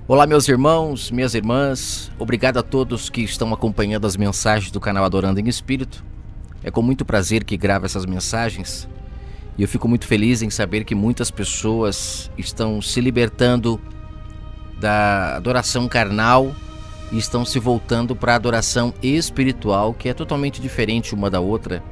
Olá, meus irmãos, minhas irmãs, obrigado a todos que estão acompanhando as mensagens do canal Adorando em Espírito. É com muito prazer que gravo essas mensagens e eu fico muito feliz em saber que muitas pessoas estão se libertando da adoração carnal e estão se voltando para a adoração espiritual, que é totalmente diferente uma da outra.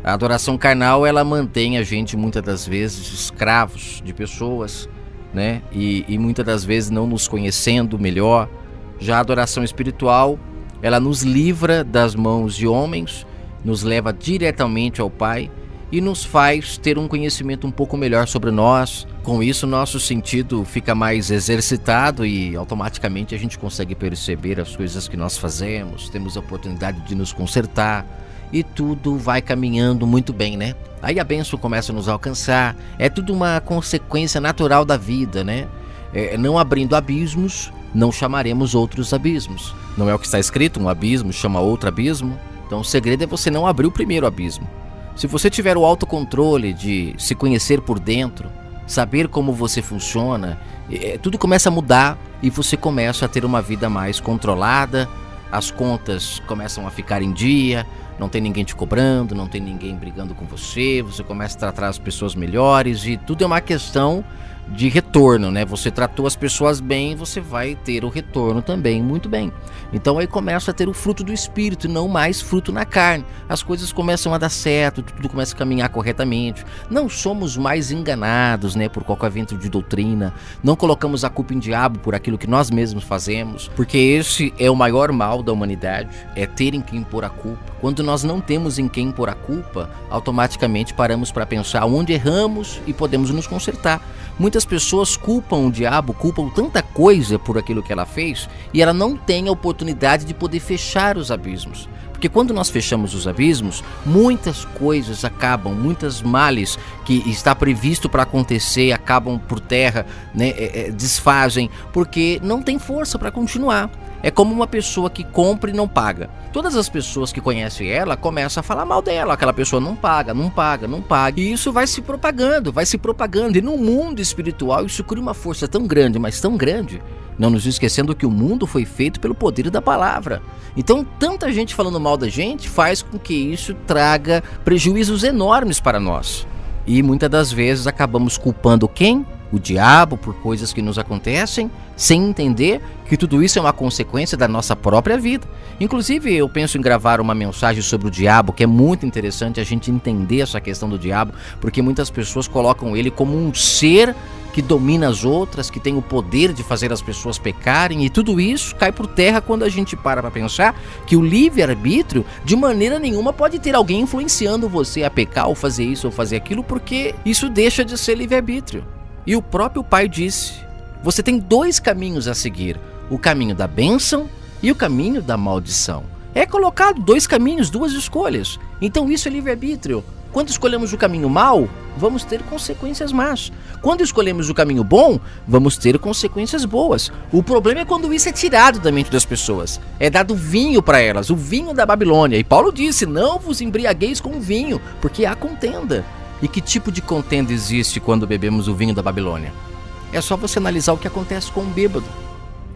A adoração carnal, ela mantém a gente muitas das vezes escravos de pessoas, né? E muitas das vezes não nos conhecendo melhor. Já a adoração espiritual, ela nos livra das mãos de homens, nos leva diretamente ao Pai e nos faz ter um conhecimento um pouco melhor sobre nós. Com isso, nosso sentido fica mais exercitado e automaticamente a gente consegue perceber as coisas que nós fazemos, temos a oportunidade de nos consertar e tudo vai caminhando muito bem, né? Aí a bênção começa a nos alcançar, é tudo uma consequência natural da vida, né? Não abrindo abismos, não chamaremos outros abismos. Não é o que está escrito, um abismo chama outro abismo? Então o segredo é você não abrir o primeiro abismo. Se você tiver o autocontrole de se conhecer por dentro, saber como você funciona, tudo começa a mudar e você começa a ter uma vida mais controlada, as contas começam a ficar em dia, não tem ninguém te cobrando, não tem ninguém brigando com você, você começa a tratar as pessoas melhores e tudo é uma questão de retorno, né? Você tratou as pessoas bem, você vai ter o retorno também muito bem. Então aí começa a ter o fruto do Espírito, não mais fruto na carne. As coisas começam a dar certo, tudo começa a caminhar corretamente. Não somos mais enganados, né, por qualquer vento de doutrina. Não colocamos a culpa em diabo por aquilo que nós mesmos fazemos, porque esse é o maior mal da humanidade, é ter em quem pôr a culpa. Quando nós não temos em quem pôr a culpa, automaticamente paramos para pensar onde erramos e podemos nos consertar. Muitas pessoas culpam o diabo, culpam tanta coisa por aquilo que ela fez e ela não tem a oportunidade de poder fechar os abismos. Porque quando nós fechamos os abismos, muitas coisas acabam, muitas males que está previsto para acontecer acabam por terra, né, desfazem, porque não tem força para continuar. É como uma pessoa que compra e não paga. Todas as pessoas que conhecem ela começam a falar mal dela. Aquela pessoa não paga, não paga, não paga. E isso vai se propagando, vai se propagando. E no mundo espiritual isso cria uma força tão grande, mas tão grande. Não nos esquecendo que o mundo foi feito pelo poder da palavra. Então tanta gente falando mal da gente faz com que isso traga prejuízos enormes para nós. E muitas das vezes acabamos culpando quem? O diabo por coisas que nos acontecem, sem entender que tudo isso é uma consequência da nossa própria vida. Inclusive, eu penso em gravar uma mensagem sobre o diabo, que é muito interessante a gente entender essa questão do diabo, porque muitas pessoas colocam ele como um ser que domina as outras, que tem o poder de fazer as pessoas pecarem, e tudo isso cai por terra quando a gente para pensar que o livre-arbítrio, de maneira nenhuma, pode ter alguém influenciando você a pecar ou fazer isso ou fazer aquilo, porque isso deixa de ser livre-arbítrio. E o próprio Pai disse, você tem dois caminhos a seguir, o caminho da bênção e o caminho da maldição. É colocado dois caminhos, duas escolhas. Então isso é livre-arbítrio. Quando escolhemos o caminho mau, vamos ter consequências más. Quando escolhemos o caminho bom, vamos ter consequências boas. O problema é quando isso é tirado da mente das pessoas. É dado vinho para elas, o vinho da Babilônia. E Paulo disse, não vos embriagueis com o vinho, porque há contenda. E que tipo de contenda existe quando bebemos o vinho da Babilônia? É só você analisar o que acontece com um bêbado.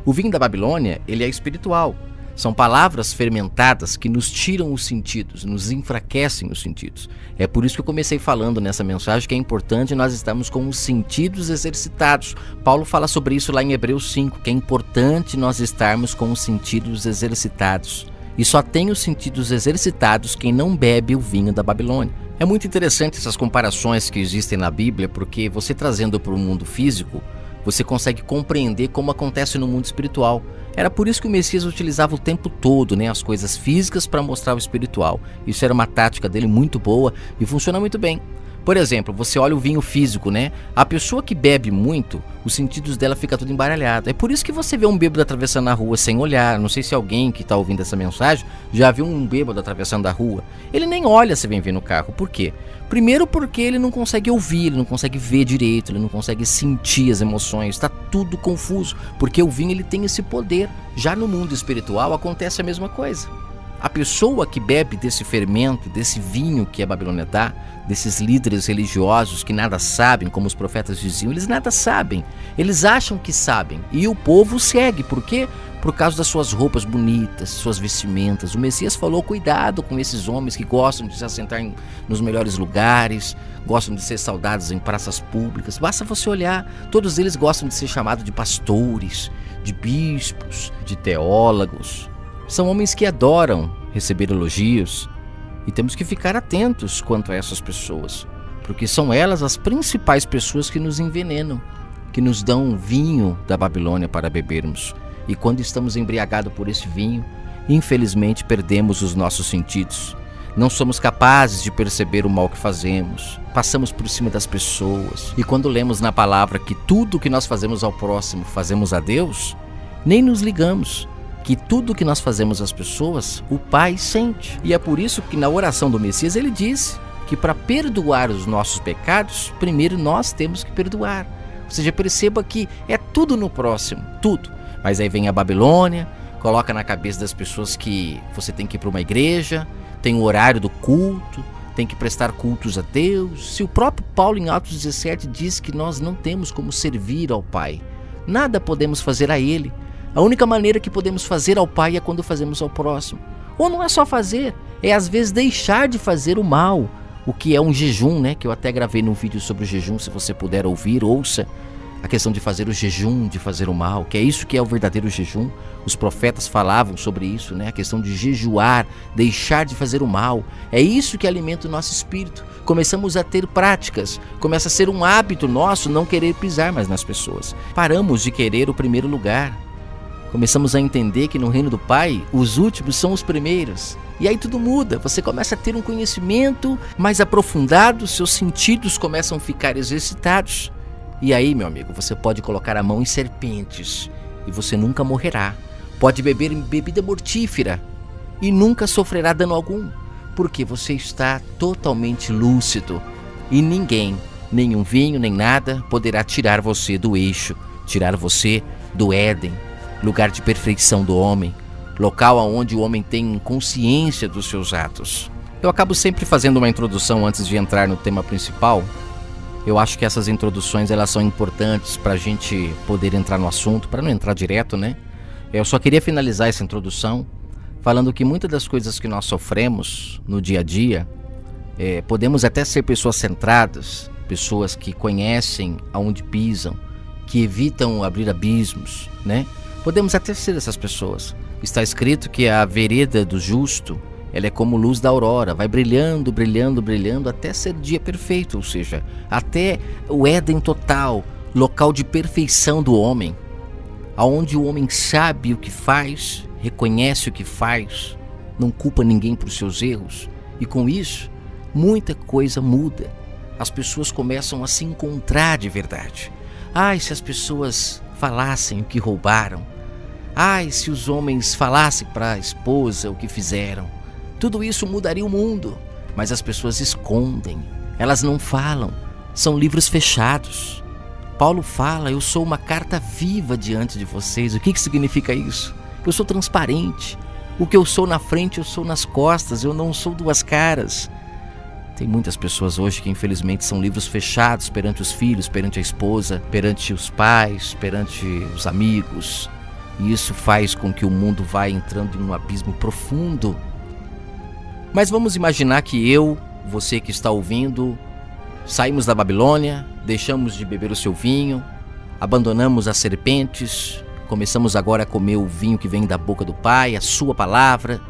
O vinho da Babilônia, ele é espiritual. São palavras fermentadas que nos tiram os sentidos, nos enfraquecem os sentidos. É por isso que eu comecei falando nessa mensagem que é importante nós estarmos com os sentidos exercitados. Paulo fala sobre isso lá em Hebreus 5, que é importante nós estarmos com os sentidos exercitados. E só tem os sentidos exercitados quem não bebe o vinho da Babilônia. É muito interessante essas comparações que existem na Bíblia, porque você trazendo para o mundo físico, você consegue compreender como acontece no mundo espiritual. Era por isso que o Messias utilizava o tempo todo, né, as coisas físicas para mostrar o espiritual. Isso era uma tática dele muito boa e funciona muito bem. Por exemplo, você olha o vinho físico, né? A pessoa que bebe muito, os sentidos dela ficam tudo embaralhado. É por isso que você vê um bêbado atravessando a rua sem olhar. Não sei se alguém que está ouvindo essa mensagem já viu um bêbado atravessando a rua. Ele nem olha se vem vir no carro. Por quê? Primeiro porque ele não consegue ouvir, ele não consegue ver direito, ele não consegue sentir as emoções. Está tudo confuso, porque o vinho ele tem esse poder. Já no mundo espiritual acontece a mesma coisa. A pessoa que bebe desse fermento, desse vinho que a Babilônia dá, desses líderes religiosos que nada sabem, como os profetas diziam, eles nada sabem, eles acham que sabem, e o povo segue. Por quê? Por causa das suas roupas bonitas, suas vestimentas. O Messias falou: cuidado com esses homens que gostam de se assentar nos melhores lugares, gostam de ser saudados em praças públicas. Basta você olhar, todos eles gostam de ser chamados de pastores, de bispos, de teólogos. São homens que adoram receber elogios, e temos que ficar atentos quanto a essas pessoas, porque são elas as principais pessoas que nos envenenam, que nos dão vinho da Babilônia para bebermos. E quando estamos embriagados por esse vinho, infelizmente perdemos os nossos sentidos. Não somos capazes de perceber o mal que fazemos, passamos por cima das pessoas. E quando lemos na palavra que tudo que nós fazemos ao próximo fazemos a Deus, nem nos ligamos que tudo que nós fazemos às pessoas, o Pai sente. E é por isso que na oração do Messias ele disse que para perdoar os nossos pecados, primeiro nós temos que perdoar. Ou seja, perceba que é tudo no próximo, tudo. Mas aí vem a Babilônia, coloca na cabeça das pessoas que você tem que ir para uma igreja, tem o horário do culto, tem que prestar cultos a Deus. Se o próprio Paulo em Atos 17 diz que nós não temos como servir ao Pai, nada podemos fazer a Ele. A única maneira que podemos fazer ao Pai é quando fazemos ao próximo. Ou não é só fazer, é às vezes deixar de fazer o mal, o que é um jejum, né? Que eu até gravei num vídeo sobre o jejum, se você puder ouvir, ouça. A questão de fazer o jejum, de fazer o mal, que é isso que é o verdadeiro jejum. Os profetas falavam sobre isso, né? A questão de jejuar, deixar de fazer o mal. É isso que alimenta o nosso espírito. Começamos a ter práticas, começa a ser um hábito nosso não querer pisar mais nas pessoas. Paramos de querer o primeiro lugar. Começamos a entender que no reino do Pai, os últimos são os primeiros. E aí tudo muda, você começa a ter um conhecimento mais aprofundado, seus sentidos começam a ficar exercitados. E aí, meu amigo, você pode colocar a mão em serpentes e você nunca morrerá. Pode beber em bebida mortífera e nunca sofrerá dano algum, porque você está totalmente lúcido. E ninguém, nenhum vinho, nem nada, poderá tirar você do eixo, tirar você do Éden, lugar de perfeição do homem, local onde o homem tem consciência dos seus atos. Eu acabo sempre fazendo uma introdução antes de entrar no tema principal. Eu acho que essas introduções elas são importantes para a gente poder entrar no assunto, para não entrar direto, né? Eu só queria finalizar essa introdução falando que muitas das coisas que nós sofremos no dia a dia, podemos até ser pessoas centradas, pessoas que conhecem aonde pisam, que evitam abrir abismos, né? Podemos até ser essas pessoas. Está escrito que a vereda do justo, ela é como luz da aurora, vai brilhando, brilhando, brilhando até ser dia perfeito, ou seja, até o Éden total, local de perfeição do homem, aonde o homem sabe o que faz, reconhece o que faz, não culpa ninguém por seus erros, e com isso, muita coisa muda. As pessoas começam a se encontrar de verdade. Ai, se as pessoas falassem o que roubaram. Ai, se os homens falassem para a esposa o que fizeram. Tudo isso mudaria o mundo, mas as pessoas escondem, elas não falam, são livros fechados. Paulo fala: eu sou uma carta viva diante de vocês. O que significa isso? Eu sou transparente, o que eu sou na frente eu sou nas costas, eu não sou duas caras. Tem muitas pessoas hoje que infelizmente são livros fechados perante os filhos, perante a esposa, perante os pais, perante os amigos. E isso faz com que o mundo vá entrando em um abismo profundo. Mas vamos imaginar que eu, você que está ouvindo, saímos da Babilônia, deixamos de beber o seu vinho, abandonamos as serpentes, começamos agora a comer o vinho que vem da boca do Pai, a sua palavra,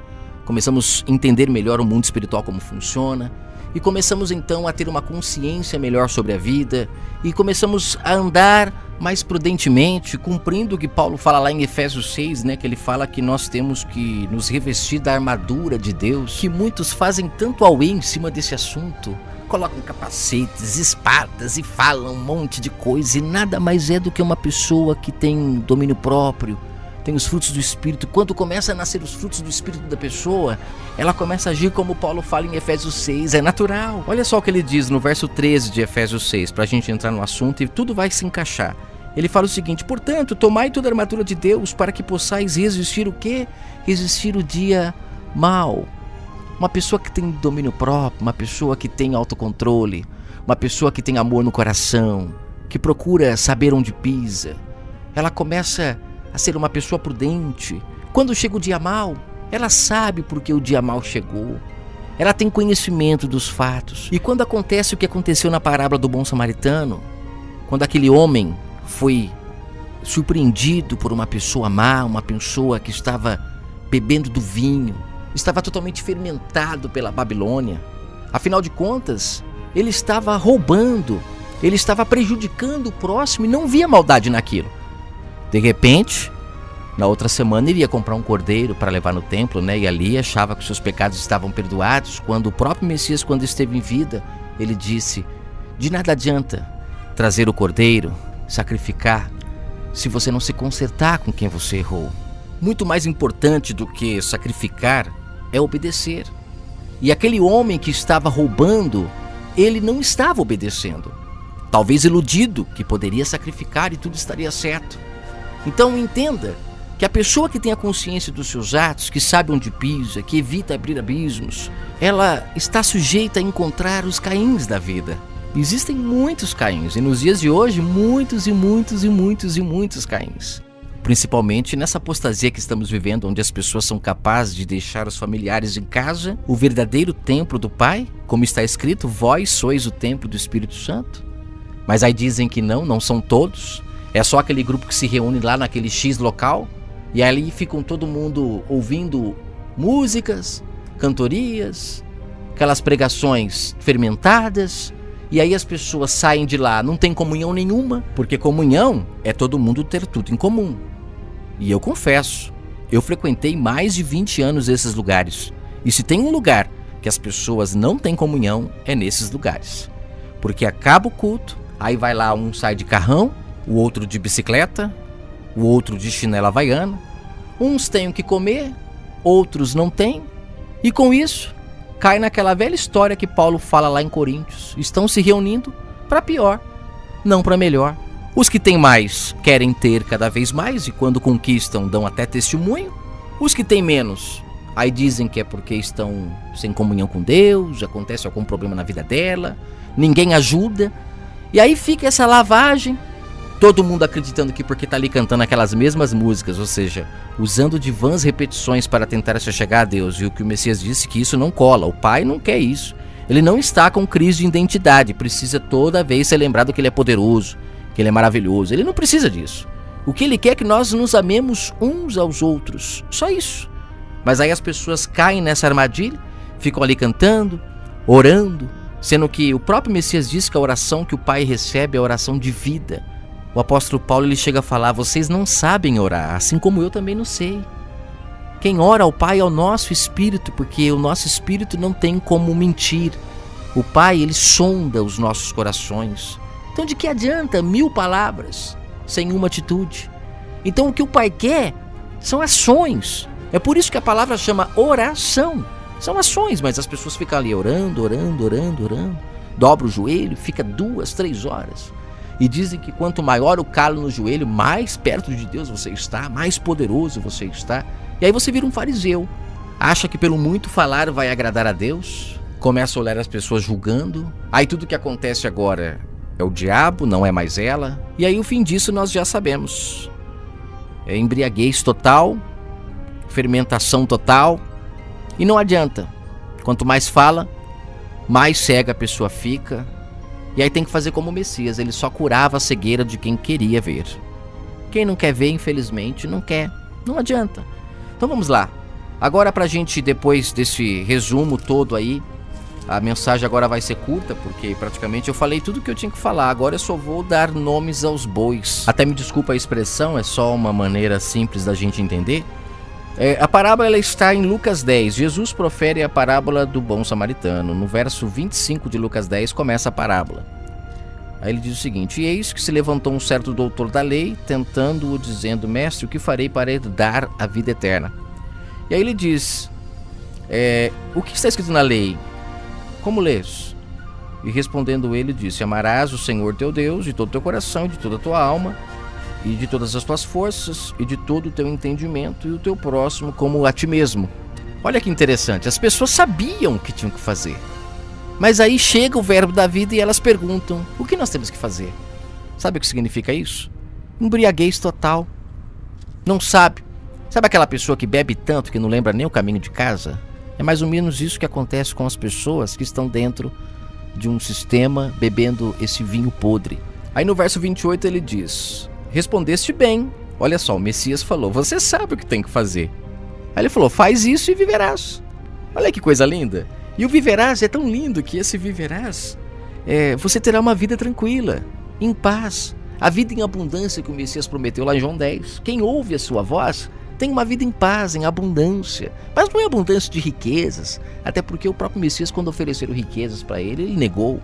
começamos a entender melhor o mundo espiritual como funciona, e começamos então a ter uma consciência melhor sobre a vida, e começamos a andar mais prudentemente, cumprindo o que Paulo fala lá em Efésios 6, né, que ele fala que nós temos que nos revestir da armadura de Deus, que muitos fazem tanto auê em cima desse assunto, colocam capacetes, espadas e falam um monte de coisa, e nada mais é do que uma pessoa que tem domínio próprio, tem os frutos do Espírito. Quando começa a nascer os frutos do Espírito da pessoa, ela começa a agir como Paulo fala em Efésios 6, é natural. Olha só o que ele diz no verso 13 de Efésios 6, para a gente entrar no assunto e tudo vai se encaixar. Ele fala o seguinte: portanto, tomai toda a armadura de Deus para que possais resistir o quê? Resistir o dia mal. Uma pessoa que tem domínio próprio, uma pessoa que tem autocontrole, uma pessoa que tem amor no coração, que procura saber onde pisa. Ela começa a ser uma pessoa prudente. Quando chega o dia mau, ela sabe por que o dia mau chegou. Ela tem conhecimento dos fatos. E quando acontece o que aconteceu na parábola do bom samaritano, quando aquele homem foi surpreendido por uma pessoa má, uma pessoa que estava bebendo do vinho, estava totalmente fermentado pela Babilônia. Afinal de contas, ele estava roubando, ele estava prejudicando o próximo e não via maldade naquilo. De repente, na outra semana ele ia comprar um cordeiro para levar no templo, e ali achava que seus pecados estavam perdoados, quando o próprio Messias, quando esteve em vida, ele disse: de nada adianta trazer o cordeiro, sacrificar, se você não se consertar com quem você errou. Muito mais importante do que sacrificar é obedecer. E aquele homem que estava roubando, ele não estava obedecendo. Talvez iludido que poderia sacrificar e tudo estaria certo. Então entenda que a pessoa que tem a consciência dos seus atos, que sabe onde pisa, que evita abrir abismos, ela está sujeita a encontrar os Caíns da vida. Existem muitos Caíns, e nos dias de hoje, muitos Caíns. Principalmente nessa apostasia que estamos vivendo, onde as pessoas são capazes de deixar os familiares em casa, o verdadeiro templo do Pai, como está escrito, vós sois o templo do Espírito Santo. Mas aí dizem que não são todos, é só aquele grupo que se reúne lá naquele X local, e ali ficam todo mundo ouvindo músicas, cantorias, aquelas pregações fermentadas, e aí as pessoas saem de lá, não tem comunhão nenhuma, porque comunhão é todo mundo ter tudo em comum. E eu confesso, eu frequentei mais de 20 anos esses lugares. E se tem um lugar que as pessoas não têm comunhão, é nesses lugares. Porque acaba o culto, aí vai lá, um sai de carrão, o outro de bicicleta, o outro de chinela havaiana. Uns têm o que comer, outros não têm. E com isso, cai naquela velha história que Paulo fala lá em Coríntios. Estão se reunindo para pior, não para melhor. Os que têm mais querem ter cada vez mais e quando conquistam dão até testemunho. Os que têm menos, aí dizem que é porque estão sem comunhão com Deus, acontece algum problema na vida dela, ninguém ajuda. E aí fica essa lavagem, todo mundo acreditando que porque está ali cantando aquelas mesmas músicas, ou seja, usando de vãs repetições para tentar se chegar a Deus. E o que o Messias disse que isso não cola, o Pai não quer isso. Ele não está com crise de identidade, precisa toda vez ser lembrado que ele é poderoso, que ele é maravilhoso. Ele não precisa disso. O que ele quer é que nós nos amemos uns aos outros, só isso. Mas aí as pessoas caem nessa armadilha, ficam ali cantando, orando, sendo que o próprio Messias diz que a oração que o Pai recebe é a oração de vida. O apóstolo Paulo ele chega a falar: vocês não sabem orar, assim como eu também não sei. Quem ora ao Pai é o nosso espírito, porque o nosso espírito não tem como mentir. O Pai, ele sonda os nossos corações. Então de que adianta 1000 palavras sem uma atitude? Então o que o Pai quer são ações. É por isso que a palavra chama oração. São ações, mas as pessoas ficam ali orando. Dobra o joelho, fica 2, 3 horas. E dizem que quanto maior o calo no joelho, mais perto de Deus você está, mais poderoso você está. E aí você vira um fariseu. Acha que pelo muito falar vai agradar a Deus. Começa a olhar as pessoas julgando. Aí tudo que acontece agora é o diabo, não é mais ela. E aí o fim disso nós já sabemos. É embriaguez total, fermentação total. E não adianta. Quanto mais fala, mais cega a pessoa fica. E aí tem que fazer como o Messias, ele só curava a cegueira de quem queria ver. Quem não quer ver, infelizmente, não quer. Não adianta. Então vamos lá. Agora pra gente, depois desse resumo todo aí, a mensagem agora vai ser curta, porque praticamente eu falei tudo que eu tinha que falar. Agora eu só vou dar nomes aos bois. Até me desculpa a expressão, é só uma maneira simples da gente entender. A parábola ela está em Lucas 10. Jesus profere a parábola do bom samaritano. No verso 25 de Lucas 10 começa a parábola. Aí ele diz o seguinte: e eis que se levantou um certo doutor da lei, tentando-o, dizendo: mestre, o que farei para herdar a vida eterna? E aí ele diz: o que está escrito na lei? Como lês? E respondendo ele disse: amarás o Senhor teu Deus de todo o teu coração, de toda a tua alma, e de todas as tuas forças, e de todo o teu entendimento, e o teu próximo como a ti mesmo. Olha que interessante, as pessoas sabiam o que tinham que fazer. Mas aí chega o verbo da vida e elas perguntam, o que nós temos que fazer? Sabe o que significa isso? Embriaguez total. Não sabe. Sabe aquela pessoa que bebe tanto que não lembra nem o caminho de casa? É mais ou menos isso que acontece com as pessoas que estão dentro de um sistema bebendo esse vinho podre. Aí no verso 28 ele diz, respondeste bem. Olha só, o Messias falou, você sabe o que tem que fazer. Aí ele falou, faz isso e viverás. Olha que coisa linda. E o viverás é tão lindo que esse viverás, você terá uma vida tranquila, em paz. A vida em abundância que o Messias prometeu lá em João 10. Quem ouve a sua voz tem uma vida em paz, em abundância. Mas não é abundância de riquezas, até porque o próprio Messias, quando ofereceram riquezas para ele, ele negou.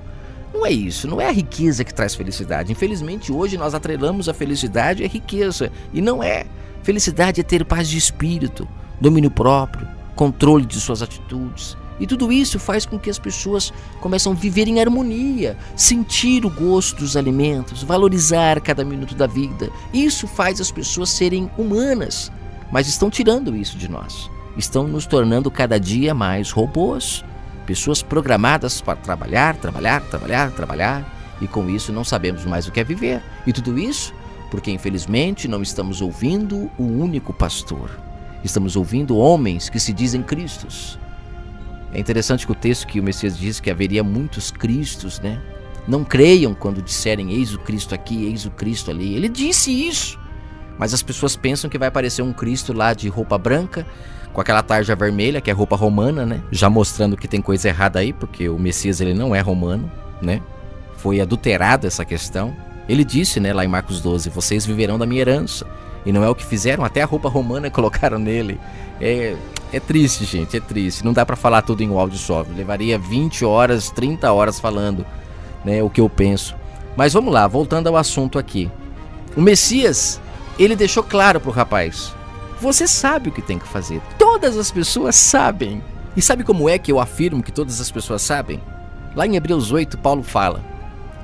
Não é isso, não é a riqueza que traz felicidade. Infelizmente hoje nós atrelamos a felicidade à riqueza, e não é. Felicidade é ter paz de espírito, domínio próprio, controle de suas atitudes. E tudo isso faz com que as pessoas começem a viver em harmonia, sentir o gosto dos alimentos, valorizar cada minuto da vida. Isso faz as pessoas serem humanas, mas estão tirando isso de nós. Estão nos tornando cada dia mais robôs, pessoas programadas para trabalhar, e com isso não sabemos mais o que é viver. E tudo isso porque infelizmente não estamos ouvindo o único pastor. Estamos ouvindo homens que se dizem Cristos. É interessante que o texto que o Messias diz que haveria muitos Cristos, né? Não creiam quando disserem eis o Cristo aqui, eis o Cristo ali. Ele disse isso. Mas as pessoas pensam que vai aparecer um Cristo lá de roupa branca, com aquela tarja vermelha, que é roupa romana, né? Já mostrando que tem coisa errada aí, porque o Messias ele não é romano, né? Foi adulterada essa questão. Ele disse, né, lá em Marcos 12, vocês viverão da minha herança. E não é o que fizeram, até a roupa romana colocaram nele. É triste, gente, é triste. Não dá pra falar tudo em um áudio só. Levaria 20 horas, 30 horas falando, né, o que eu penso. Mas vamos lá, voltando ao assunto aqui. O Messias, ele deixou claro pro rapaz, você sabe o que tem que fazer. Todas as pessoas sabem. E sabe como é que eu afirmo que todas as pessoas sabem? Lá em Hebreus 8, Paulo fala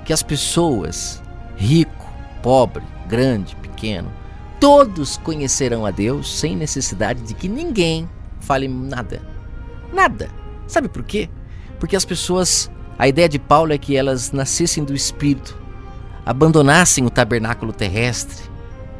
que as pessoas, rico, pobre, grande, pequeno, todos conhecerão a Deus sem necessidade de que ninguém fale nada. Nada. Sabe por quê? Porque as pessoas, a ideia de Paulo é que elas nascessem do Espírito, abandonassem o tabernáculo terrestre,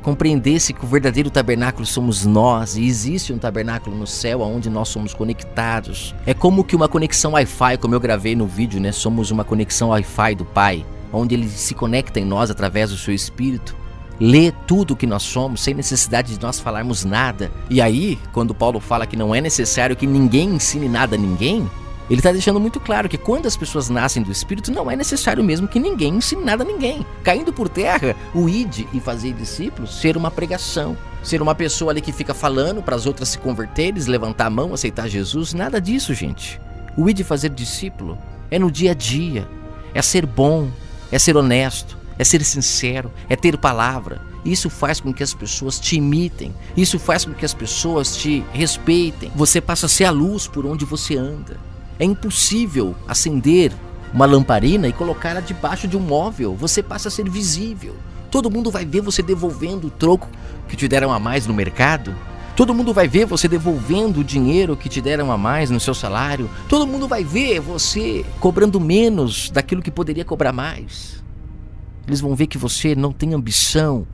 compreendessem que o verdadeiro tabernáculo somos nós e existe um tabernáculo no céu onde nós somos conectados. É como que uma conexão Wi-Fi, como eu gravei no vídeo, né? Somos uma conexão Wi-Fi do Pai, onde Ele se conecta em nós através do seu Espírito, lê tudo o que nós somos sem necessidade de nós falarmos nada. E aí, quando Paulo fala que não é necessário que ninguém ensine nada a ninguém, ele está deixando muito claro que quando as pessoas nascem do Espírito, não é necessário mesmo que ninguém ensine nada a ninguém. Caindo por terra, o id e fazer discípulos, ser uma pregação, ser uma pessoa ali que fica falando para as outras se converterem, levantar a mão, aceitar Jesus, nada disso, gente. O id fazer discípulo é no dia a dia, é ser bom, é ser honesto, é ser sincero, é ter palavra. Isso faz com que as pessoas te imitem, isso faz com que as pessoas te respeitem. Você passa a ser a luz por onde você anda. É impossível acender uma lamparina e colocá-la debaixo de um móvel. Você passa a ser visível. Todo mundo vai ver você devolvendo o troco que te deram a mais no mercado. Todo mundo vai ver você devolvendo o dinheiro que te deram a mais no seu salário. Todo mundo vai ver você cobrando menos daquilo que poderia cobrar mais. Eles vão ver que você não tem ambição.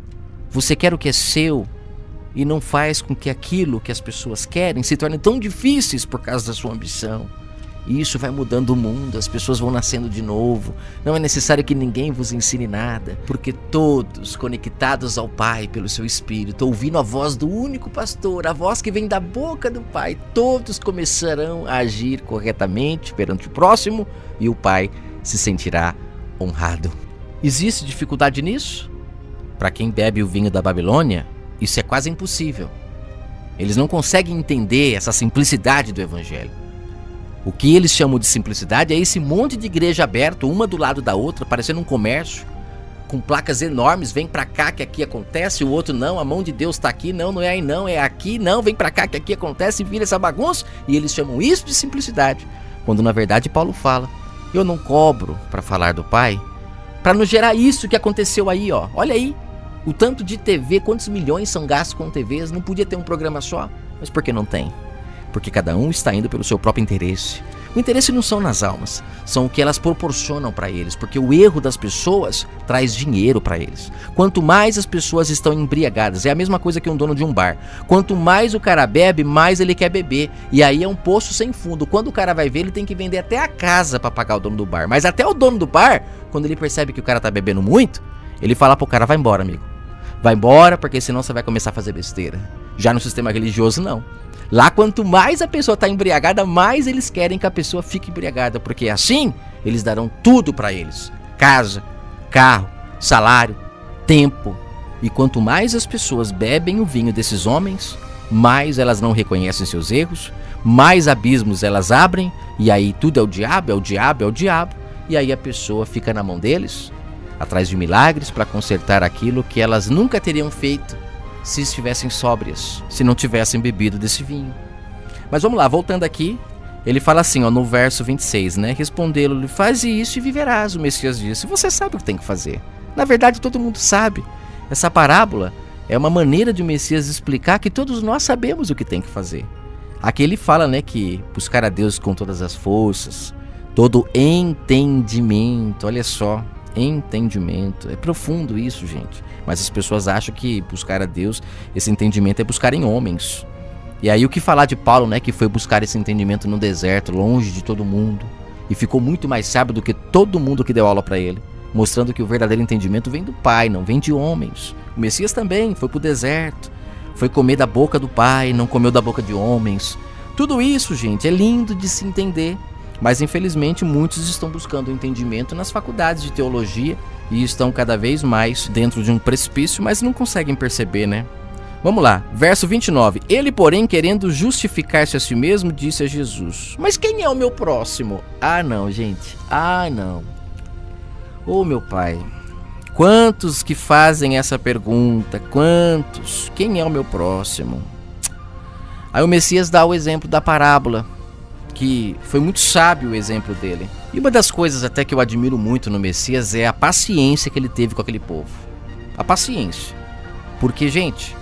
Você quer o que é seu e não faz com que aquilo que as pessoas querem se torne tão difíceis por causa da sua ambição. E isso vai mudando o mundo, as pessoas vão nascendo de novo. Não é necessário que ninguém vos ensine nada, porque todos conectados ao Pai pelo seu Espírito, ouvindo a voz do único pastor, a voz que vem da boca do Pai, todos começarão a agir corretamente perante o próximo e o Pai se sentirá honrado. Existe dificuldade nisso? Para quem bebe o vinho da Babilônia, isso é quase impossível. Eles não conseguem entender essa simplicidade do Evangelho. O que eles chamam de simplicidade é esse monte de igreja aberta, uma do lado da outra, parecendo um comércio, com placas enormes, vem pra cá que aqui acontece, o outro não, a mão de Deus tá aqui, não é aí não, é aqui, não, vem pra cá que aqui acontece, e vira essa bagunça, e eles chamam isso de simplicidade, quando na verdade Paulo fala, eu não cobro para falar do Pai, para não gerar isso que aconteceu aí, ó, olha aí, o tanto de TV, quantos milhões são gastos com TVs, não podia ter um programa só, mas por que não tem? porque cada um está indo pelo seu próprio interesse. O interesse não são nas almas, são o que elas proporcionam para eles, porque o erro das pessoas traz dinheiro para eles. Quanto mais as pessoas estão embriagadas, é a mesma coisa que um dono de um bar. Quanto mais o cara bebe, mais ele quer beber, e aí é um poço sem fundo. Quando o cara vai ver, ele tem que vender até a casa para pagar o dono do bar. Mas até o dono do bar, quando ele percebe que o cara tá bebendo muito, ele fala pro cara: vai embora, amigo. Vai embora, porque senão você vai começar a fazer besteira. Já no sistema religioso, não. Lá, quanto mais a pessoa está embriagada, mais eles querem que a pessoa fique embriagada, porque assim eles darão tudo para eles: casa, carro, salário, tempo. E quanto mais as pessoas bebem o vinho desses homens, mais elas não reconhecem seus erros, mais abismos elas abrem, e aí tudo é o diabo, é o diabo, é o diabo. E aí a pessoa fica na mão deles, atrás de milagres para consertar aquilo que elas nunca teriam feito se estivessem sóbrias, se não tivessem bebido desse vinho. Mas vamos lá, voltando aqui, ele fala assim, ó, no verso 26, né? Respondeu-lhe: faz isso e viverás, o Messias disse. Você sabe o que tem que fazer. Na verdade, todo mundo sabe. Essa parábola é uma maneira de o Messias explicar que todos nós sabemos o que tem que fazer. Aqui ele fala, né, que buscar a Deus com todas as forças, todo entendimento, olha só, entendimento. É profundo isso, gente. Mas as pessoas acham que buscar a Deus, esse entendimento é buscar em homens. E aí o que falar de Paulo, né, que foi buscar esse entendimento no deserto, longe de todo mundo, e ficou muito mais sábio do que todo mundo que deu aula para ele, mostrando que o verdadeiro entendimento vem do Pai, não vem de homens. O Messias também foi pro deserto, foi comer da boca do Pai, não comeu da boca de homens. Tudo isso, gente, é lindo de se entender. Mas infelizmente muitos estão buscando entendimento nas faculdades de teologia e estão cada vez mais dentro de um precipício, mas não conseguem perceber, né? Vamos lá, verso 29. Ele, porém, querendo justificar-se a si mesmo, disse a Jesus: mas quem é o meu próximo? Ah, não, gente. Ah, não. Ô, meu Pai, quantos que fazem essa pergunta? Quantos? Quem é o meu próximo? Aí o Messias dá o exemplo da parábola, que foi muito sábio o exemplo dele. E uma das coisas até que eu admiro muito no Messias é a paciência que ele teve com aquele povo. A paciência. Porque, gente,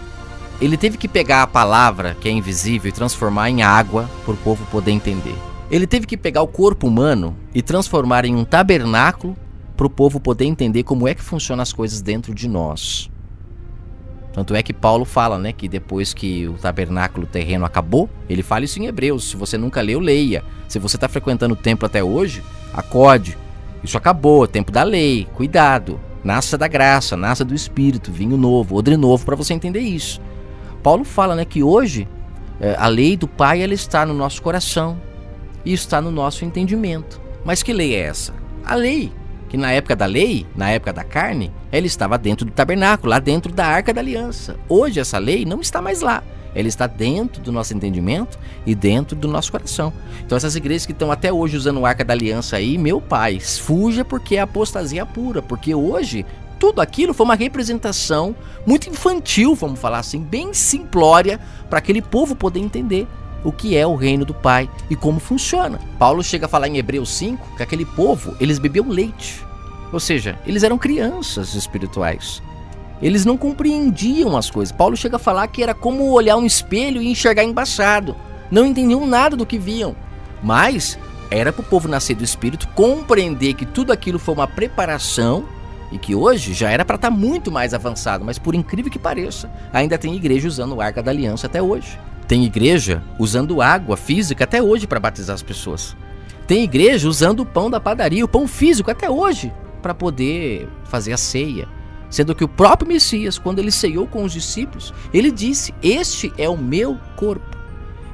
ele teve que pegar a palavra, que é invisível, e transformar em água para o povo poder entender. Ele teve que pegar o corpo humano e transformar em um tabernáculo para o povo poder entender como é que funcionam as coisas dentro de nós. Tanto é que Paulo fala, né, que depois que o tabernáculo terreno acabou, ele fala isso em Hebreus. Se você nunca leu, leia. Se você está frequentando o templo até hoje, acorde. Isso acabou, é tempo da lei. Cuidado. Nasça da graça, nasça do Espírito, vinho novo, odre novo, para você entender isso. Paulo fala, né, que hoje a lei do Pai, ela está no nosso coração e está no nosso entendimento. Mas que lei é essa? A lei que na época da lei, na época da carne, ela estava dentro do tabernáculo, lá dentro da Arca da Aliança. Hoje essa lei não está mais lá. Ela está dentro do nosso entendimento e dentro do nosso coração. Então essas igrejas que estão até hoje usando a Arca da Aliança aí, meu pai, fuja, porque é apostasia pura. Porque hoje tudo aquilo foi uma representação muito infantil, vamos falar assim, bem simplória, para aquele povo poder entender o que é o reino do Pai e como funciona. Paulo chega a falar em Hebreus 5 que aquele povo, eles bebiam leite. Ou seja, eles eram crianças espirituais. Eles não compreendiam as coisas. Paulo chega a falar que era como olhar um espelho e enxergar embaçado. Não entendiam nada do que viam. Mas era para o povo nascer do Espírito compreender que tudo aquilo foi uma preparação e que hoje já era para estar muito mais avançado. Mas por incrível que pareça, ainda tem igreja usando a Arca da Aliança até hoje. Tem igreja usando água física até hoje para batizar as pessoas. Tem igreja usando o pão da padaria, o pão físico até hoje, para poder fazer a ceia. Sendo que o próprio Messias, quando ele ceiou com os discípulos, ele disse: este é o meu corpo.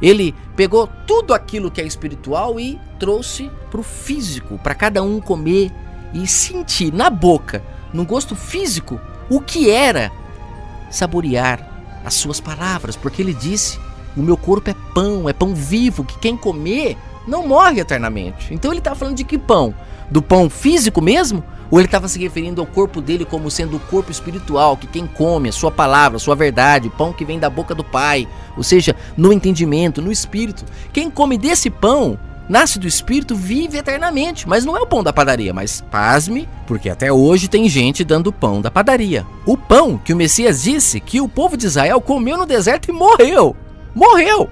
Ele pegou tudo aquilo que é espiritual e trouxe para o físico, para cada um comer e sentir na boca, no gosto físico, o que era saborear as suas palavras. Porque ele disse: o meu corpo é pão vivo, que quem comer não morre eternamente. Então ele estava falando de que pão? Do pão físico mesmo? Ou ele estava se referindo ao corpo dele como sendo o corpo espiritual, que quem come a sua palavra, a sua verdade, o pão que vem da boca do Pai, ou seja, no entendimento, no Espírito. Quem come desse pão, nasce do Espírito, vive eternamente. Mas não é o pão da padaria, mas pasme, porque até hoje tem gente dando o pão da padaria. O pão que o Messias disse que o povo de Israel comeu no deserto e morreu. Morreu!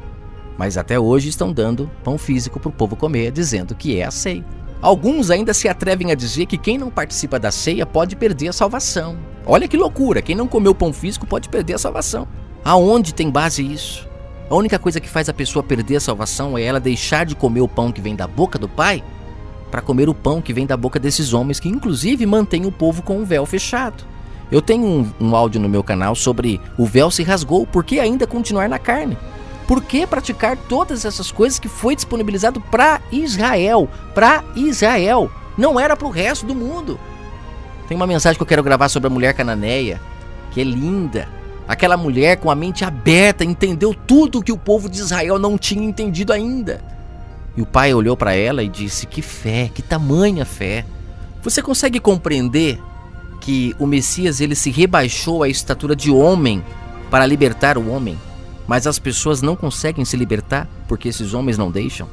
Mas até hoje estão dando pão físico para o povo comer, dizendo que é a ceia. Alguns ainda se atrevem a dizer que quem não participa da ceia pode perder a salvação. Olha que loucura, quem não comeu pão físico pode perder a salvação. Aonde tem base isso? A única coisa que faz a pessoa perder a salvação é ela deixar de comer o pão que vem da boca do Pai para comer o pão que vem da boca desses homens que inclusive mantêm o povo com o véu fechado. Eu tenho um áudio no meu canal sobre o véu se rasgou, por que ainda continuar na carne? Por que praticar todas essas coisas que foi disponibilizado para Israel? Para Israel, não era para o resto do mundo. Tem uma mensagem que eu quero gravar sobre a mulher cananeia, que é linda. Aquela mulher com a mente aberta entendeu tudo que o povo de Israel não tinha entendido ainda. E o pai olhou para ela e disse: que fé, que tamanha fé. Você consegue compreender que o Messias ele se rebaixou à estatura de homem para libertar o homem? Mas as pessoas não conseguem se libertar porque esses homens não deixam.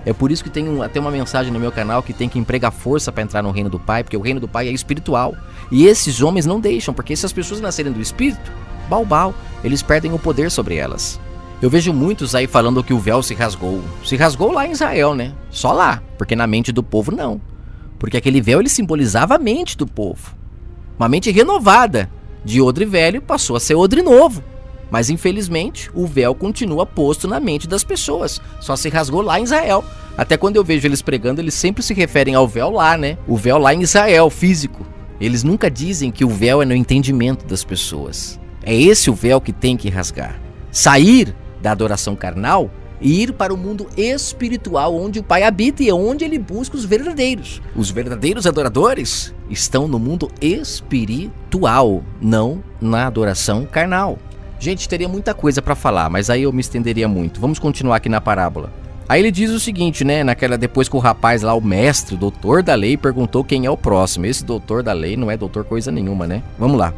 É por isso que tem até uma mensagem no meu canal que tem que empregar força para entrar no reino do Pai, porque o reino do Pai é espiritual. E esses homens não deixam, porque se as pessoas nascerem do Espírito, balbal, eles perdem o poder sobre elas. Eu vejo muitos aí falando que o véu se rasgou. Se rasgou lá em Israel, né? Só lá, porque na mente do povo não. Porque aquele véu ele simbolizava a mente do povo. Uma mente renovada, de odre velho passou a ser odre novo. Mas infelizmente o véu continua posto na mente das pessoas. Só se rasgou lá em Israel. Até quando eu vejo eles pregando, eles sempre se referem ao véu lá, né? O véu lá em Israel, físico. Eles nunca dizem que o véu é no entendimento das pessoas. É esse o véu que tem que rasgar. Sair da adoração carnal e ir para o mundo espiritual, onde o Pai habita e é onde ele busca os verdadeiros. Os verdadeiros adoradores estão no mundo espiritual, não na adoração carnal. Gente, teria muita coisa para falar, mas aí eu me estenderia muito. Vamos continuar aqui na parábola. Aí ele diz o seguinte, né? Depois que o rapaz lá, o mestre, o doutor da lei, perguntou quem é o próximo. Esse doutor da lei não é doutor coisa nenhuma, né? Vamos lá.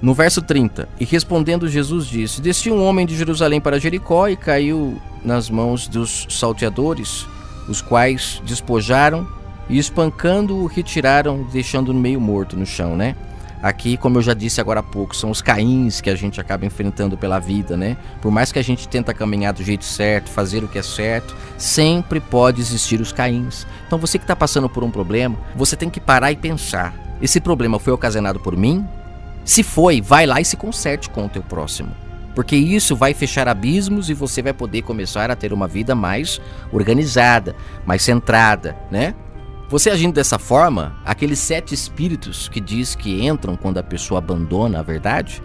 No verso 30, e respondendo Jesus disse: descia um homem de Jerusalém para Jericó e caiu nas mãos dos salteadores, os quais despojaram e espancando-o retiraram, deixando-o meio morto no chão, né? Aqui, como eu já disse agora há pouco, são os Caíns que a gente acaba enfrentando pela vida, né? Por mais que a gente tenta caminhar do jeito certo, fazer o que é certo, sempre pode existir os Caíns. Então você que está passando por um problema, você tem que parar e pensar: esse problema foi ocasionado por mim? Se foi, vai lá e se conserte com o teu próximo. Porque isso vai fechar abismos e você vai poder começar a ter uma vida mais organizada, mais centrada, né? Você agindo dessa forma, aqueles 7 espíritos que diz que entram quando a pessoa abandona a verdade,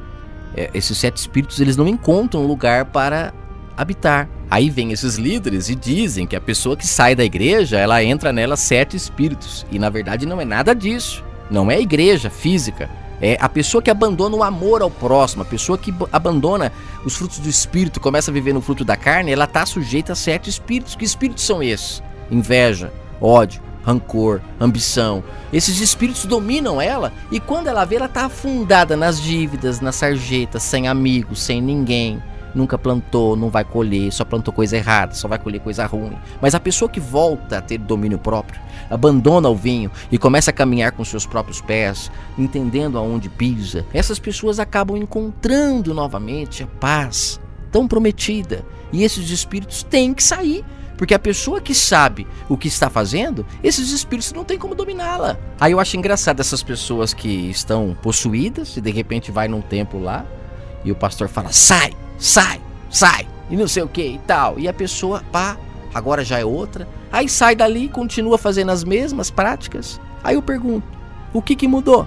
esses 7 espíritos eles não encontram lugar para habitar. Aí vem esses líderes e dizem que a pessoa que sai da igreja, ela entra nela 7 espíritos. E na verdade não é nada disso. Não é a igreja física. É a pessoa que abandona o amor ao próximo, a pessoa que abandona os frutos do espírito, começa a viver no fruto da carne, ela está sujeita a 7 espíritos. Que espíritos são esses? Inveja, ódio, rancor, ambição. Esses espíritos dominam ela e quando ela vê, ela está afundada nas dívidas, na sarjeta, sem amigos, sem ninguém. Nunca plantou, não vai colher, só plantou coisa errada, só vai colher coisa ruim. Mas a pessoa que volta a ter domínio próprio, abandona o vinho e começa a caminhar com seus próprios pés, entendendo aonde pisa, essas pessoas acabam encontrando novamente a paz tão prometida. E esses espíritos têm que sair, porque a pessoa que sabe o que está fazendo, esses espíritos não tem como dominá-la. Aí eu acho engraçado essas pessoas que estão possuídas e de repente vai num templo lá e o pastor fala: sai, sai, sai, e não sei o que e tal. E a pessoa, pá, agora já é outra. Aí sai dali e continua fazendo as mesmas práticas. Aí eu pergunto, o que mudou?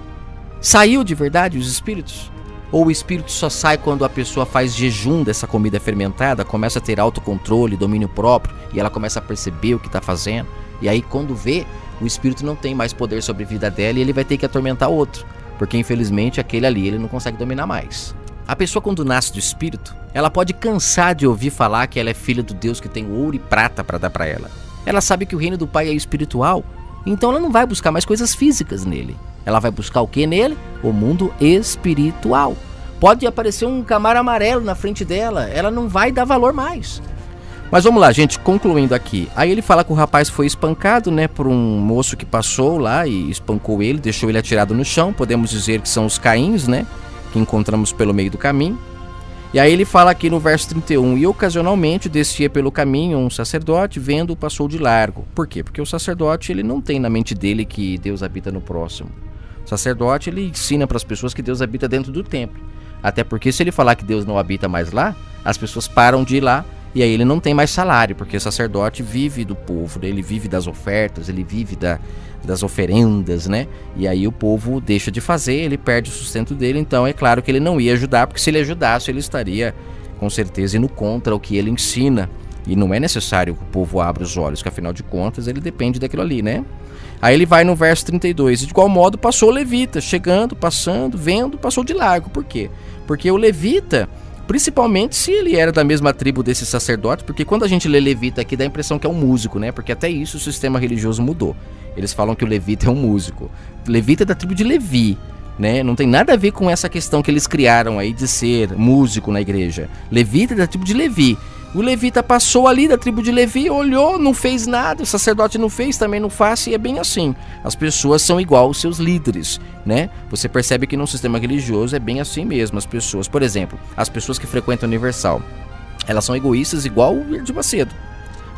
Saiu de verdade os espíritos? Ou o espírito só sai quando a pessoa faz jejum dessa comida fermentada, começa a ter autocontrole, domínio próprio, e ela começa a perceber o que está fazendo? E aí quando vê, o espírito não tem mais poder sobre a vida dela e ele vai ter que atormentar outro, porque infelizmente aquele ali ele não consegue dominar mais. A pessoa quando nasce do espírito, ela pode cansar de ouvir falar que ela é filha do Deus que tem ouro e prata para dar para ela. Ela sabe que o reino do Pai é espiritual, então ela não vai buscar mais coisas físicas nele. Ela vai buscar o que nele? O mundo espiritual. Pode aparecer um camaro amarelo na frente dela, ela não vai dar valor mais. Mas vamos lá, gente, concluindo aqui. Aí ele fala que o rapaz foi espancado, né, por um moço que passou lá e espancou ele, deixou ele atirado no chão. Podemos dizer que são os Caíns, né, que encontramos pelo meio do caminho. E aí ele fala aqui no verso 31, e ocasionalmente descia pelo caminho um sacerdote, vendo-o passou de largo. Por quê? Porque o sacerdote ele não tem na mente dele que Deus habita no próximo. O sacerdote ele ensina para as pessoas que Deus habita dentro do templo. Até porque se ele falar que Deus não habita mais lá, as pessoas param de ir lá e aí ele não tem mais salário, porque o sacerdote vive do povo, né? Ele vive das ofertas, ele vive das oferendas, né? E aí o povo deixa de fazer, ele perde o sustento dele, então é claro que ele não ia ajudar, porque se ele ajudasse ele estaria com certeza indo contra o que ele ensina. E não é necessário que o povo abra os olhos, que afinal de contas ele depende daquilo ali, né? Aí ele vai no verso 32, e de igual modo passou o levita, chegando, passando, vendo, passou de largo. Por quê? Porque o levita, principalmente se ele era da mesma tribo desse sacerdote, porque quando a gente lê levita aqui dá a impressão que é um músico, né? Porque até isso o sistema religioso mudou. Eles falam que o levita é um músico. O levita é da tribo de Levi, né? Não tem nada a ver com essa questão que eles criaram aí de ser músico na igreja. Levita é da tribo de Levi. O levita passou ali da tribo de Levi, olhou, não fez nada, o sacerdote não fez, também não faz, e é bem assim. As pessoas são igual aos seus líderes, né? Você percebe que num sistema religioso é bem assim mesmo. As pessoas, por exemplo, as pessoas que frequentam a Universal, elas são egoístas igual o Edir Macedo.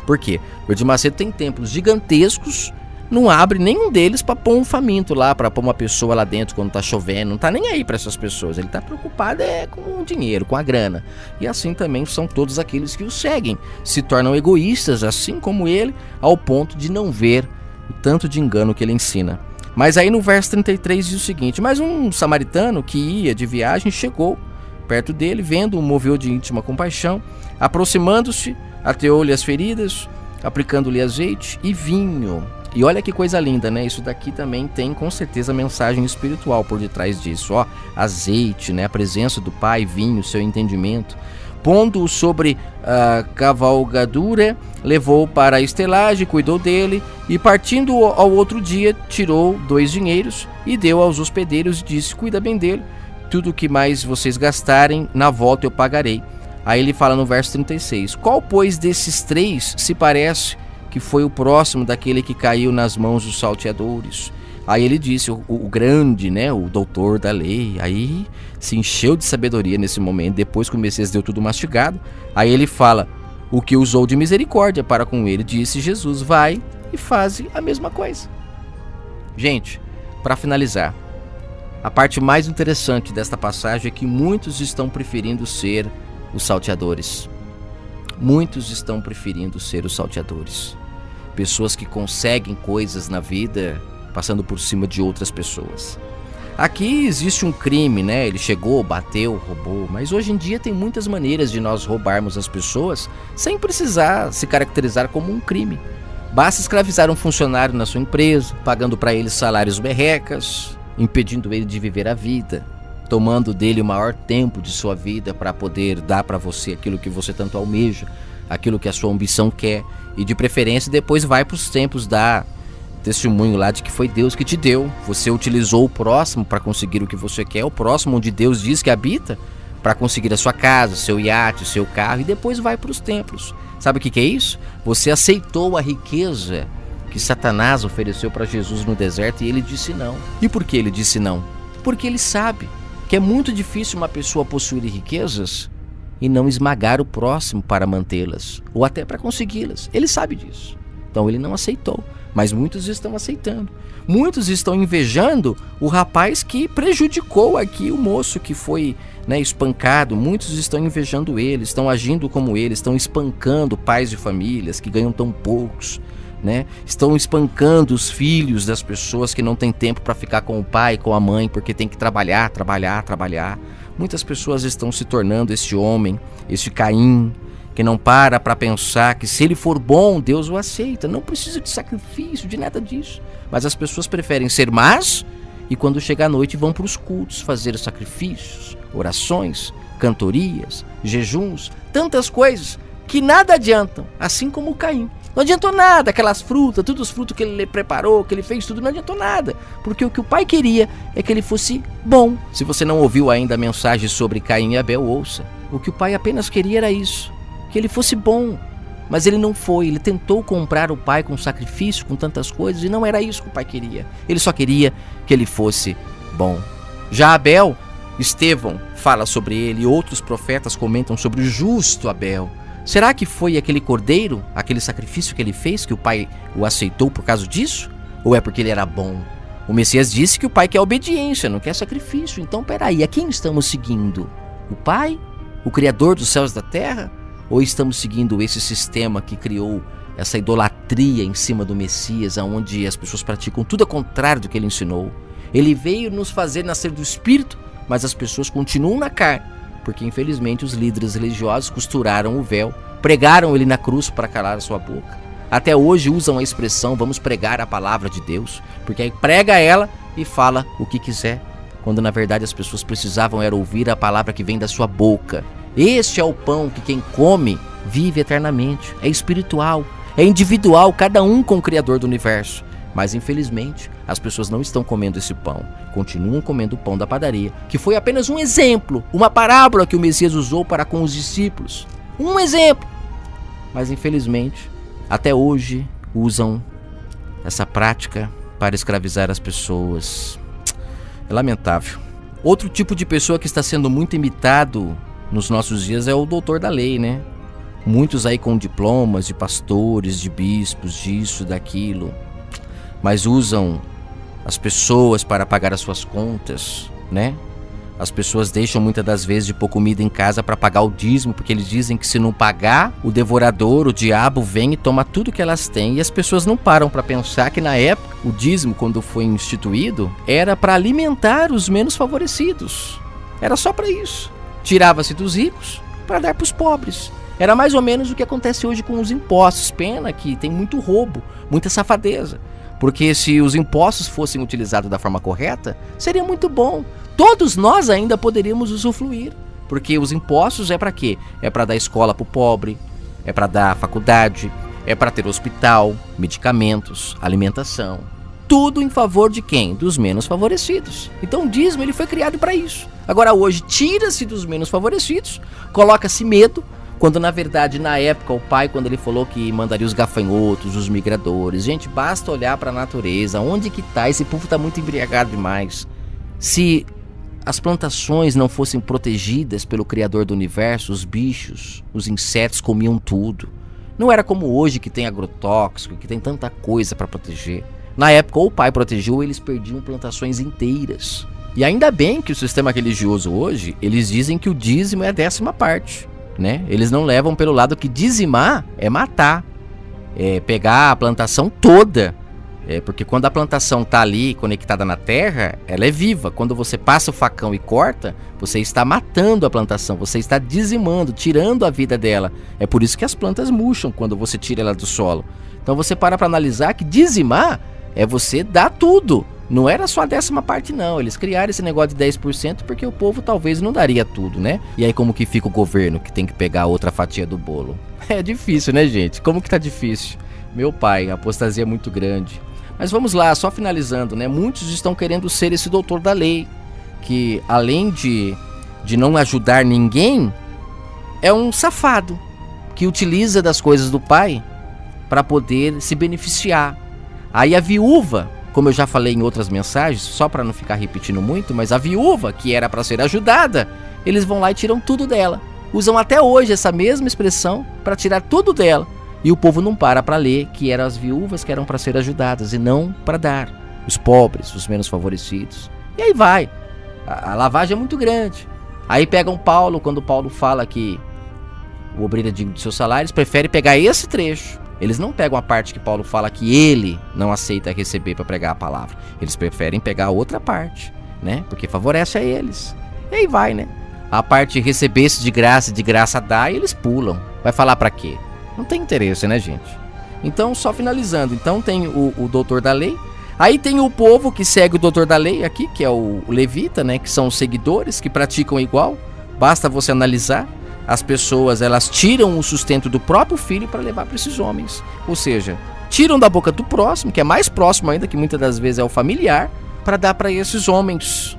Por quê? O Edir Macedo tem templos gigantescos, não abre nenhum deles para pôr um faminto lá, para pôr uma pessoa lá dentro quando tá chovendo, não tá nem aí para essas pessoas, ele tá preocupado com o dinheiro, com a grana. E assim também são todos aqueles que o seguem, se tornam egoístas assim como ele, ao ponto de não ver o tanto de engano que ele ensina. Mas aí no verso 33 diz o seguinte: mas um samaritano que ia de viagem chegou perto dele, vendo-o, moveu de íntima compaixão, aproximando-se, ateou-lhe as feridas, aplicando-lhe azeite e vinho. E olha que coisa linda, né? Isso daqui também tem com certeza mensagem espiritual por detrás disso. Ó, azeite, né? A presença do Pai, vinho, seu entendimento. Pondo-o sobre a cavalgadura, levou-o para a estelagem, cuidou dele, e partindo ao outro dia, tirou 2 dinheiros e deu aos hospedeiros e disse: cuida bem dele, tudo o que mais vocês gastarem, na volta eu pagarei. Aí ele fala no verso 36, qual pois desses 3 se parece que foi o próximo daquele que caiu nas mãos dos salteadores? Aí ele disse, o grande, né, o doutor da lei, aí se encheu de sabedoria nesse momento, depois que o Messias deu tudo mastigado. Aí ele fala, o que usou de misericórdia para com ele, disse Jesus, vai e faze a mesma coisa. Gente, para finalizar, a parte mais interessante desta passagem é que muitos estão preferindo ser os salteadores. Muitos estão preferindo ser os salteadores. Pessoas que conseguem coisas na vida passando por cima de outras pessoas. Aqui existe um crime, né? Ele chegou, bateu, roubou, mas hoje em dia tem muitas maneiras de nós roubarmos as pessoas sem precisar se caracterizar como um crime. Basta escravizar um funcionário na sua empresa, pagando para ele salários merrecas, impedindo ele de viver a vida, tomando dele o maior tempo de sua vida para poder dar para você aquilo que você tanto almeja, aquilo que a sua ambição quer, e de preferência depois vai para os tempos dar testemunho lá de que foi Deus que te deu. Você utilizou o próximo para conseguir o que você quer, o próximo onde Deus diz que habita, para conseguir a sua casa, seu iate, seu carro, e depois vai para os templos. Sabe o que é isso? Você aceitou a riqueza que Satanás ofereceu para Jesus no deserto e ele disse não. E por que ele disse não? Porque ele sabe que é muito difícil uma pessoa possuir riquezas e não esmagar o próximo para mantê-las, ou até para consegui-las. Ele sabe disso. Então ele não aceitou, mas muitos estão aceitando. Muitos estão invejando o rapaz que prejudicou aqui o moço que foi, né, espancado. Muitos estão invejando ele, estão agindo como ele, estão espancando pais de famílias que ganham tão poucos, né? Estão espancando os filhos das pessoas que não têm tempo para ficar com o pai, com a mãe, porque tem que trabalhar. Muitas pessoas estão se tornando este homem, este Caim, que não para pensar que se ele for bom, Deus o aceita. Não precisa de sacrifício, de nada disso. Mas as pessoas preferem ser más e quando chega a noite vão para os cultos fazer sacrifícios, orações, cantorias, jejuns, tantas coisas que nada adiantam, assim como o Caim. Não adiantou nada, aquelas frutas, todos os frutos que ele preparou, que ele fez tudo, não adiantou nada. Porque o que o pai queria é que ele fosse bom. Se você não ouviu ainda a mensagem sobre Caim e Abel, ouça. O que o pai apenas queria era isso, que ele fosse bom. Mas ele não foi, ele tentou comprar o pai com sacrifício, com tantas coisas, e não era isso que o pai queria. Ele só queria que ele fosse bom. Já Abel, Estevão, fala sobre ele, outros profetas comentam sobre o justo Abel. Será que foi aquele cordeiro, aquele sacrifício que ele fez, que o pai o aceitou por causa disso? Ou é porque ele era bom? O Messias disse que o pai quer obediência, não quer sacrifício. Então, peraí, a quem estamos seguindo? O pai? O Criador dos céus e da terra? Ou estamos seguindo esse sistema que criou essa idolatria em cima do Messias, onde as pessoas praticam tudo ao contrário do que ele ensinou? Ele veio nos fazer nascer do Espírito, mas as pessoas continuam na carne, porque infelizmente os líderes religiosos costuraram o véu, pregaram ele na cruz para calar a sua boca. Até hoje usam a expressão vamos pregar a palavra de Deus, porque aí prega ela e fala o que quiser, quando na verdade as pessoas precisavam era ouvir a palavra que vem da sua boca. Este é o pão que quem come vive eternamente, é espiritual, é individual, cada um com o Criador do universo. Mas infelizmente as pessoas não estão comendo esse pão, continuam comendo o pão da padaria, que foi apenas um exemplo, uma parábola que o Messias usou para com os discípulos. Um exemplo. Mas infelizmente, até hoje usam essa prática para escravizar as pessoas. É lamentável. Outro tipo de pessoa que está sendo muito imitado nos nossos dias é o doutor da lei, né? Muitos aí com diplomas de pastores, de bispos, disso, daquilo, mas usam as pessoas para pagar as suas contas, né? As pessoas deixam muitas das vezes de pôr comida em casa para pagar o dízimo, porque eles dizem que se não pagar, o devorador, o diabo vem e toma tudo que elas têm. E as pessoas não param para pensar que na época, o dízimo, quando foi instituído, era para alimentar os menos favorecidos. Era só para isso. Tirava-se dos ricos para dar para os pobres. Era mais ou menos o que acontece hoje com os impostos. Pena que tem muito roubo, muita safadeza. Porque se os impostos fossem utilizados da forma correta, seria muito bom. Todos nós ainda poderíamos usufruir. Porque os impostos é para quê? É para dar escola para o pobre, é para dar faculdade, é para ter hospital, medicamentos, alimentação. Tudo em favor de quem? Dos menos favorecidos. Então o dízimo ele foi criado para isso. Agora hoje tira-se dos menos favorecidos, coloca-se medo, quando na verdade na época o pai, quando ele falou que mandaria os gafanhotos, os migradores, gente, basta olhar para a natureza, onde que tá? Esse povo está muito embriagado demais. Se as plantações não fossem protegidas pelo Criador do universo, os bichos, os insetos comiam tudo. Não era como hoje que tem agrotóxico, que tem tanta coisa para proteger. Na época ou o pai protegeu, eles perdiam plantações inteiras. E ainda bem que o sistema religioso hoje, eles dizem que o dízimo é a 10ª parte, né? Eles não levam pelo lado que dizimar é matar, é pegar a plantação toda. Porque quando a plantação está ali conectada na terra, ela é viva. Quando você passa o facão e corta, você está matando a plantação, você está dizimando, tirando a vida dela. É por isso que as plantas murcham quando você tira ela do solo. Então você para analisar que dizimar é você dar tudo. Não era só a 10ª parte não, eles criaram esse negócio de 10% porque o povo talvez não daria tudo, né? E aí como que fica o governo que tem que pegar outra fatia do bolo? É difícil, né, gente? Como que tá difícil? Meu pai, a apostasia é muito grande. Mas vamos lá, só finalizando, né? Muitos estão querendo ser esse doutor da lei, que além de não ajudar ninguém, é um safado, que utiliza das coisas do pai para poder se beneficiar. Aí a viúva, como eu já falei em outras mensagens, só para não ficar repetindo muito, mas a viúva, que era para ser ajudada, eles vão lá e tiram tudo dela. Usam até hoje essa mesma expressão para tirar tudo dela. E o povo não para ler que eram as viúvas que eram para ser ajudadas e não para dar. Os pobres, os menos favorecidos. E aí vai. A lavagem é muito grande. Aí pegam Paulo, quando Paulo fala que o obreiro é digno de seus salários, prefere pegar esse trecho. Eles não pegam a parte que Paulo fala que ele não aceita receber para pregar a palavra. Eles preferem pegar a outra parte, né? Porque favorece a eles. E aí vai, né? A parte receber-se de graça dá, e eles pulam. Vai falar para quê? Não tem interesse, né, gente? Então, só finalizando. Então tem o doutor da lei. Aí tem o povo que segue o doutor da lei aqui, que é o levita, né? Que são os seguidores, que praticam igual. Basta você analisar. As pessoas, elas tiram o sustento do próprio filho para levar para esses homens. Ou seja, tiram da boca do próximo, que é mais próximo ainda, que muitas das vezes é o familiar, para dar para esses homens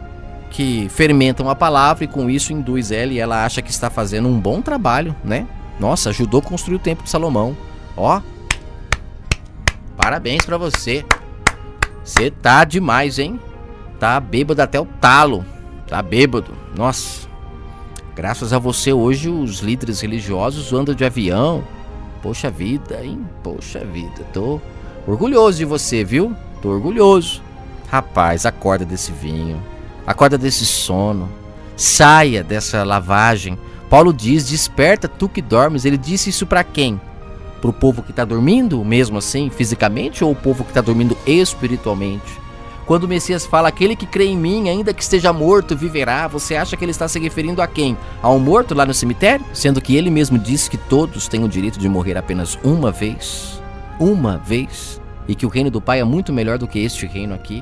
que fermentam a palavra e com isso induz ela e ela acha que está fazendo um bom trabalho, né? Nossa, ajudou a construir o templo de Salomão. Ó, parabéns pra você. Você tá demais, hein? Tá bêbado até o talo. Tá bêbado. Nossa, Graças a você hoje os líderes religiosos andam de avião. Poxa vida, hein? Poxa vida, tô orgulhoso de você, viu? Tô orgulhoso. Rapaz, acorda desse vinho, acorda desse sono, saia dessa lavagem. Paulo diz, desperta tu que dormes. Ele disse isso para quem? Para o povo que está dormindo, mesmo assim, fisicamente, ou o povo que está dormindo espiritualmente? Quando o Messias fala, aquele que crê em mim, ainda que esteja morto, viverá, você acha que ele está se referindo a quem? A um morto lá no cemitério? Sendo que ele mesmo disse que todos têm o direito de morrer apenas uma vez, e que o reino do Pai é muito melhor do que este reino aqui.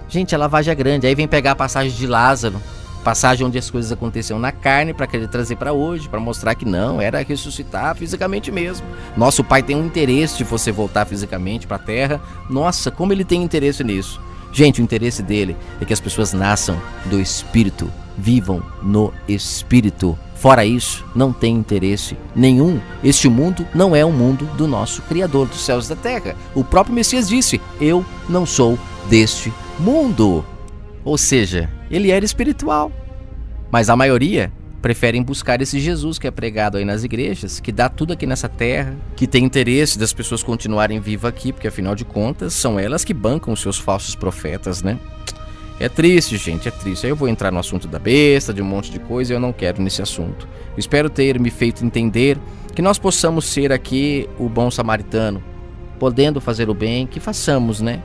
Gente, a lavagem é grande. Aí vem pegar a passagem de Lázaro, passagem onde as coisas aconteciam na carne, para querer trazer para hoje, para mostrar que não, era ressuscitar fisicamente mesmo. Nosso Pai tem um interesse de você voltar fisicamente para a terra. Nossa, como ele tem interesse nisso. Gente, o interesse dele é que as pessoas nasçam do Espírito, vivam no Espírito. Fora isso, não tem interesse nenhum. Este mundo não é o mundo do nosso Criador dos céus e da terra. O próprio Messias disse, eu não sou deste mundo. Ou seja, ele era espiritual. Mas a maioria preferem buscar esse Jesus que é pregado aí nas igrejas, que dá tudo aqui nessa terra, que tem interesse das pessoas continuarem vivas aqui, porque afinal de contas são elas que bancam os seus falsos profetas, né? É triste, gente, é triste. Aí eu vou entrar no assunto da besta, de um monte de coisa, e eu não quero nesse assunto. Eu espero ter me feito entender que nós possamos ser aqui o bom samaritano, podendo fazer o bem, que façamos, né?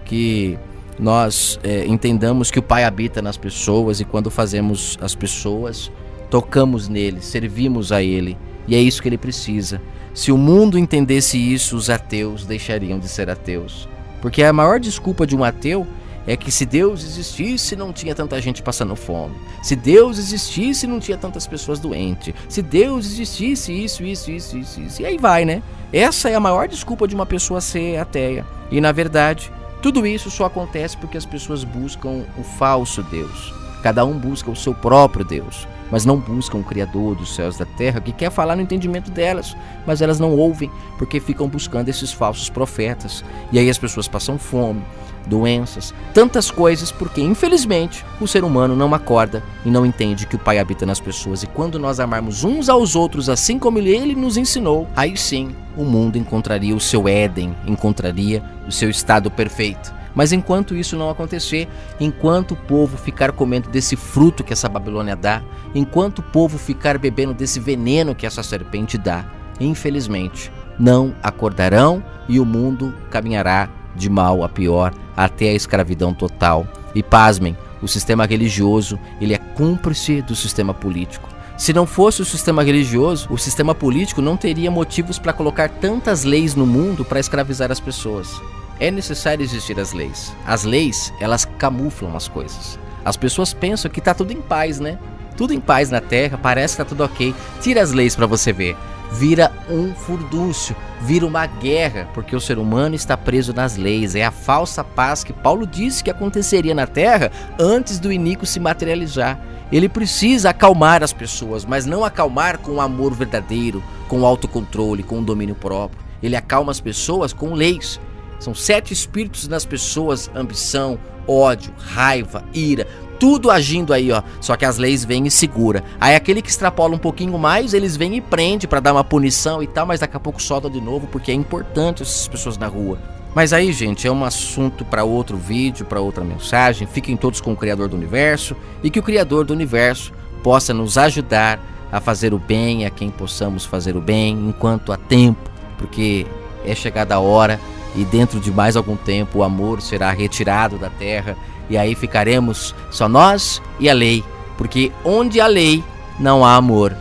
Que nós entendamos que o Pai habita nas pessoas e quando fazemos as pessoas, tocamos nele, servimos a ele. E é isso que ele precisa. Se o mundo entendesse isso, os ateus deixariam de ser ateus. Porque a maior desculpa de um ateu é que se Deus existisse, não tinha tanta gente passando fome. Se Deus existisse, não tinha tantas pessoas doentes. Se Deus existisse, isso. E aí vai, né? Essa é a maior desculpa de uma pessoa ser ateia. E na verdade, tudo isso só acontece porque as pessoas buscam o falso Deus. Cada um busca o seu próprio Deus, mas não buscam o Criador dos céus e da terra, que quer falar no entendimento delas, mas elas não ouvem, porque ficam buscando esses falsos profetas. E aí as pessoas passam fome, doenças, tantas coisas, porque infelizmente o ser humano não acorda e não entende que o Pai habita nas pessoas. E quando nós amarmos uns aos outros assim como ele nos ensinou, aí sim o mundo encontraria o seu Éden, encontraria o seu estado perfeito. Mas enquanto isso não acontecer, enquanto o povo ficar comendo desse fruto que essa Babilônia dá, enquanto o povo ficar bebendo desse veneno que essa serpente dá, infelizmente não acordarão e o mundo caminhará de mal a pior até a escravidão total. E pasmem, o sistema religioso, ele é cúmplice do sistema político. Se não fosse o sistema religioso, o sistema político não teria motivos para colocar tantas leis no mundo para escravizar as pessoas. É necessário existir as leis. As leis, elas camuflam as coisas. As pessoas pensam que tá tudo em paz, né? Tudo em paz na terra, parece que tá tudo ok. Tira as leis para você ver. Vira um furdúncio, vira uma guerra, porque o ser humano está preso nas leis. É a falsa paz que Paulo disse que aconteceria na terra antes do iníquo se materializar. Ele precisa acalmar as pessoas, mas não acalmar com o amor verdadeiro, com o autocontrole, com o domínio próprio. Ele acalma as pessoas com leis. São 7 espíritos nas pessoas, ambição, ódio, raiva, ira, tudo agindo aí, ó. Só que as leis vêm e segura. Aí aquele que extrapola um pouquinho mais, eles vêm e prende pra dar uma punição e tal, mas daqui a pouco solta de novo, porque é importante essas pessoas na rua. Mas aí, gente, é um assunto para outro vídeo, para outra mensagem. Fiquem todos com o Criador do Universo e que o Criador do Universo possa nos ajudar a fazer o bem, a quem possamos fazer o bem enquanto há tempo, porque é chegada a hora e dentro de mais algum tempo o amor será retirado da terra e aí ficaremos só nós e a lei, porque onde há lei não há amor,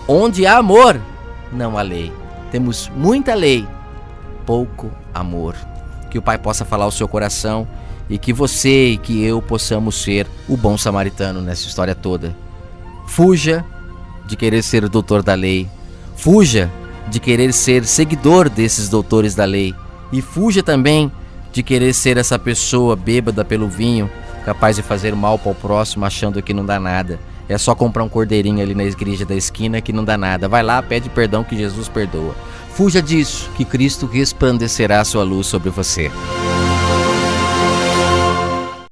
onde há amor não há lei. Temos muita lei, pouco amor. Que o Pai possa falar ao seu coração e que você e que eu possamos ser o bom samaritano nessa história toda. Fuja de querer ser o doutor da lei, fuja de querer ser seguidor desses doutores da lei. E fuja também de querer ser essa pessoa bêbada pelo vinho, capaz de fazer mal para o próximo achando que não dá nada. É só comprar um cordeirinho ali na igreja da esquina que não dá nada. Vai lá, pede perdão que Jesus perdoa. Fuja disso, que Cristo resplandecerá a sua luz sobre você.